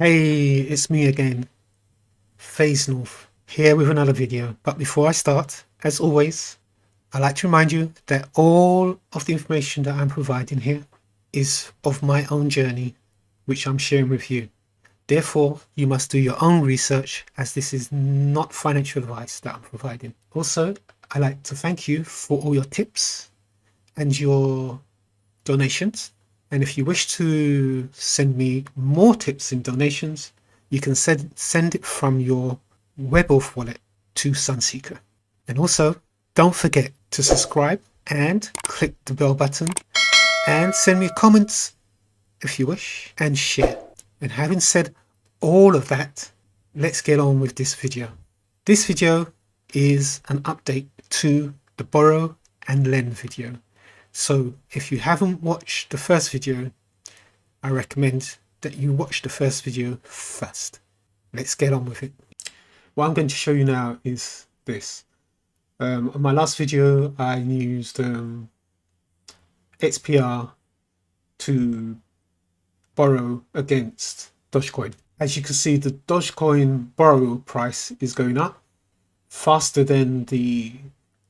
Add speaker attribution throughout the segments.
Speaker 1: Hey, it's me again, Phase North, here with another video. But before I start, as always, I'd like to remind you that all of the information that I'm providing here is of my own journey, which I'm sharing with you. Therefore, you must do your own research, as this is not financial advice that I'm providing. Also, I'd like to thank you for all your tips and your donations. And if you wish to send me more tips and donations, you can send it from your WebAuth Wallet to SUNSEEKER. And also, don't forget to subscribe and click the bell button and send me comments if you wish and share. And having said all of that, let's get on with this video. This video is an update to the borrow and lend video. So if you haven't watched the first video, I recommend that you watch the first video first. Let's get on with it. What I'm going to show you now is this. On my last video, I used XPR to borrow against DogeCoin. As you can see, the DogeCoin borrow price is going up faster than the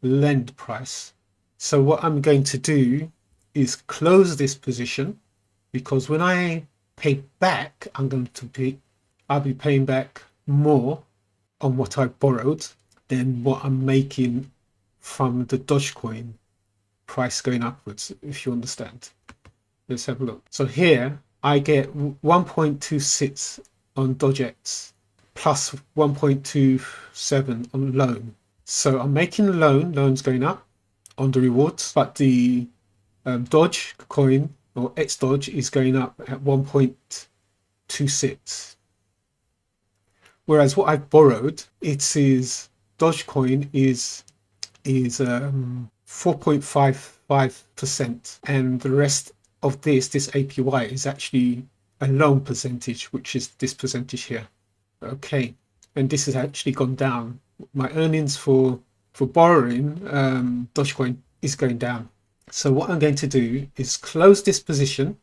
Speaker 1: lend price. So what I'm going to do is close this position, because when I pay back, I'll be paying back more on what I borrowed than what I'm making from the Dogecoin price going upwards, if you understand. Let's have a look. So here I get 1.26 on DogeX plus 1.27 on loan. So I'm making a loan's going up on the rewards, but the Dogecoin or XDoge is going up at 1.26. Whereas what I've borrowed, Dogecoin is 4.55%, and the rest of this APY is actually a loan percentage, which is this percentage here. Okay, and this has actually gone down. My earnings for borrowing Dogecoin is going down. So what I'm going to do is close this position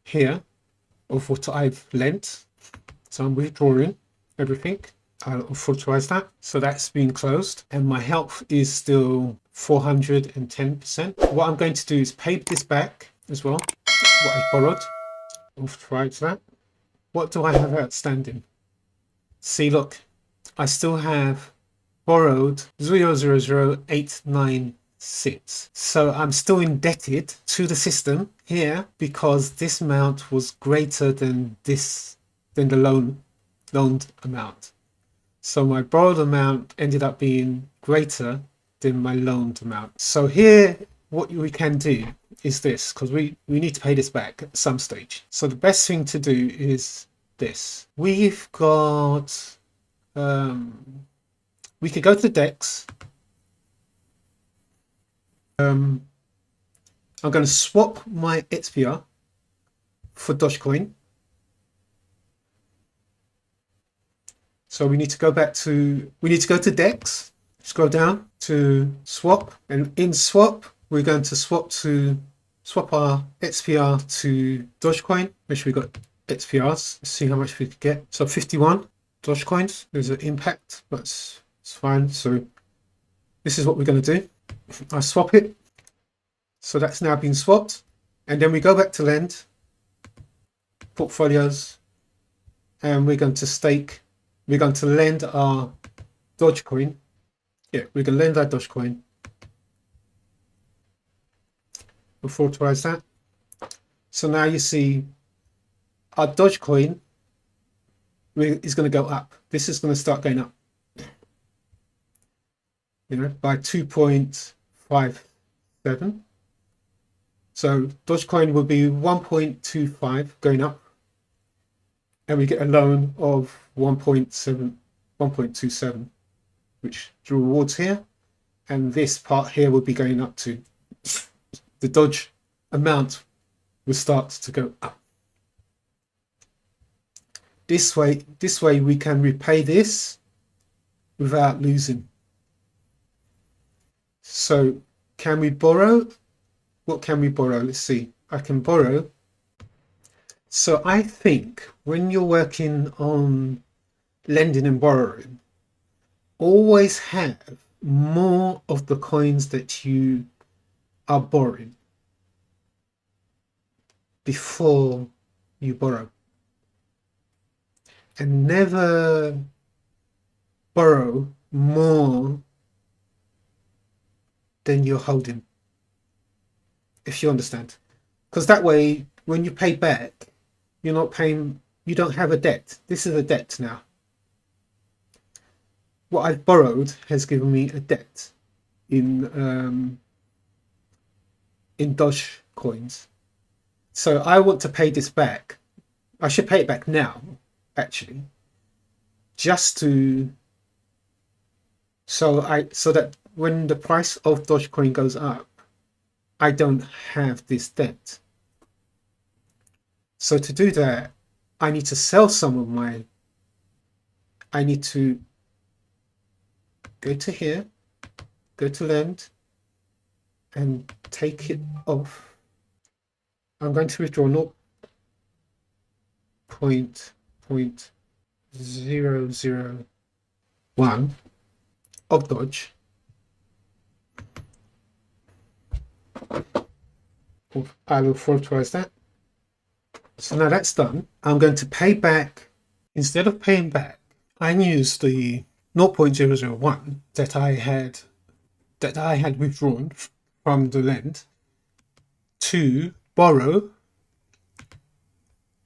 Speaker 1: here of what I've lent. So I'm withdrawing everything. I'll authorize that. So that's been closed, and my health is still 410%. What I'm going to do is pay this back as well, what I borrowed. Authorize that. What do I have outstanding? See, look, I still have borrowed 0.00896. So I'm still indebted to the system here because this amount was greater than the loaned amount. So my borrowed amount ended up being greater than my loaned amount. So here, what we can do is this, because we need to pay this back at some stage. So the best thing to do is this. We've got we could go to the DEX. I'm going to swap my XPR for Dogecoin. So we need to go to DEX, scroll down to swap, and in swap, we're going to swap our XPR to Dogecoin. Make sure we got XPRs. Let's see how much we could get. So 51 Dogecoins. There's an impact, but it's fine. So this is what we're going to do. I swap it. So that's now been swapped. And then we go back to lend, portfolios, and we're going to lend our Dogecoin. Yeah, we're going to lend our Dogecoin. We'll authorize that. So now you see our Dogecoin is going to go up. This is going to start going up, by 2.57. So Dogecoin will be 1.25 going up, and we get a loan of 1.27, which the rewards here, and this part here will be going up to the Doge amount will start to go up. This way we can repay this without losing. So can we borrow? What can we borrow? Let's see. I can borrow So I think when you're working on lending and borrowing, always have more of the coins that you are borrowing before you borrow, and never borrow more than you're holding, if you understand. Because that way, when you pay back, you're not paying, you don't have a debt. This is a debt now. What I've borrowed has given me a debt in Doge coins. So I want to pay this back. I should pay it back now, actually, just to so that when the price of DogeCoin goes up, I don't have this debt. So to do that, I need to sell some of my. I need to go to here, go to lend, and take it off. I'm going to withdraw 0.001 of Doge. I will authorize that. So now that's done. I'm going to pay back. Instead of paying back, I use the 0.001 that I had withdrawn from the lend to borrow.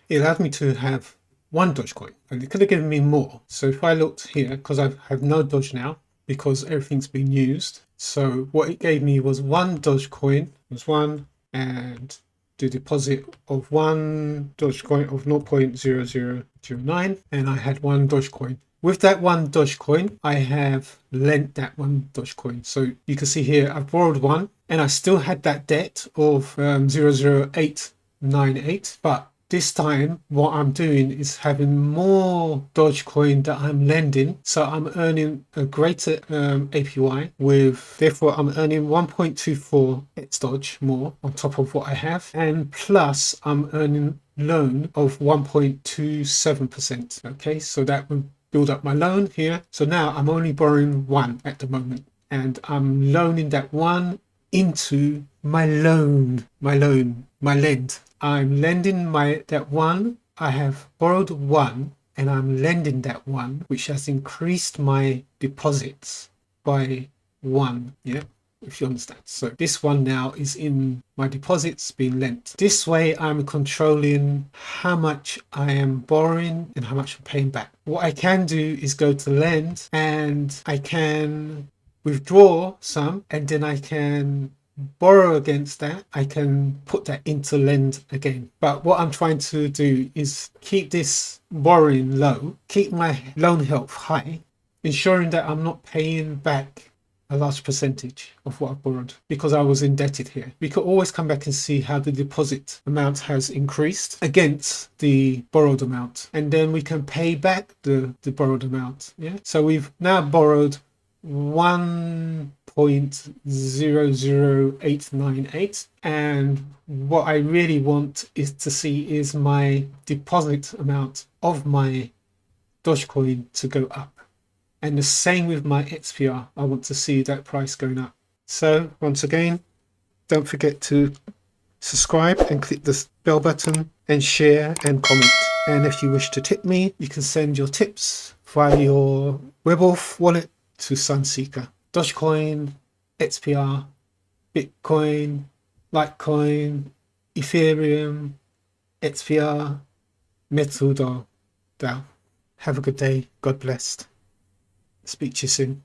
Speaker 1: It allowed me to have one Dogecoin, and it could have given me more. So if I looked here, because I have no Doge now, because everything's been used. So what it gave me was one Dogecoin, was one, and the deposit of one Dogecoin of 0.0009, and I had one Dogecoin. With that one Dogecoin, I have lent that one Dogecoin. So you can see here, I've borrowed one, and I still had that debt of 0.00898, but this time what I'm doing is having more Dogecoin that I'm lending, so I'm earning a greater APY with, therefore I'm earning 1.24 XDoge more on top of what I have, and plus I'm earning loan of 1.27%. Okay, so that would build up my loan here. So now I'm only borrowing one at the moment, and I'm loaning that one into my lend. I'm lending that one. I have borrowed one, and I'm lending that one, which has increased my deposits by one. Yeah, if you understand. So this one now is in my deposits being lent. This way I'm controlling how much I am borrowing and how much I'm paying back. What I can do is go to lend, and I can withdraw some, and then I can borrow against that. I can put that into lend again. But what I'm trying to do is keep this borrowing low, keep my loan health high, ensuring that I'm not paying back a large percentage of what I've borrowed, because I was indebted here. We could always come back and see how the deposit amount has increased against the borrowed amount, and then we can pay back the borrowed amount. Yeah, so we've now borrowed 1.00898, and what I really want is to see is my deposit amount of my Dogecoin to go up, and the same with my XPR. I want to see that price going up. So once again, don't forget to subscribe and click the bell button and share and comment. And if you wish to tip me, you can send your tips via your WebAuth Wallet to SUNSEEKER. DogeCoin, XPR, Bitcoin, Litecoin, Ethereum, XPR, MetalX. Have a good day. God bless. Speak to you soon.